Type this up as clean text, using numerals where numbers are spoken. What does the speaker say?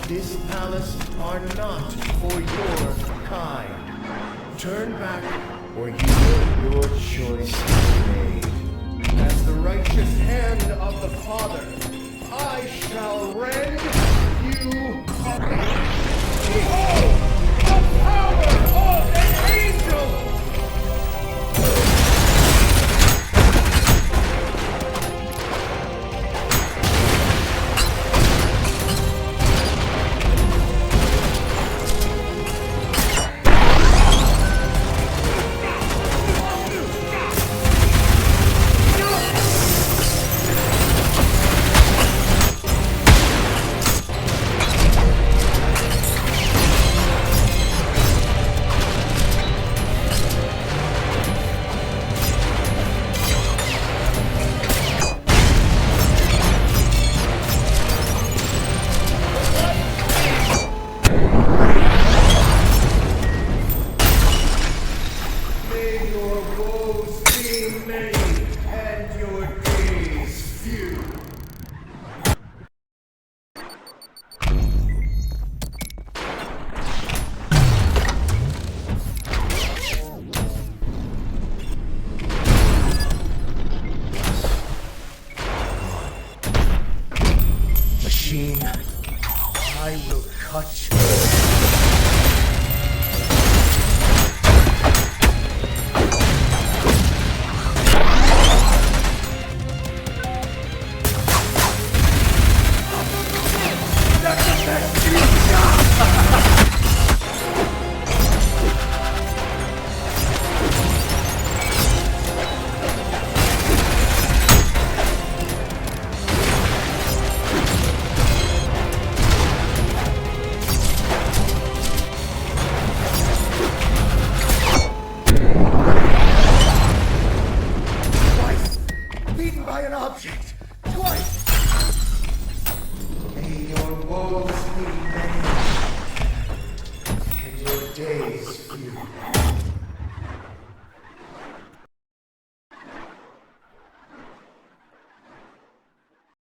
This palace are not for your kind. Turn back, or you will your choice be made. As the righteous hand of the Father, I shall rend you apart. Behold, the power of an angel! Machine, I will cut you.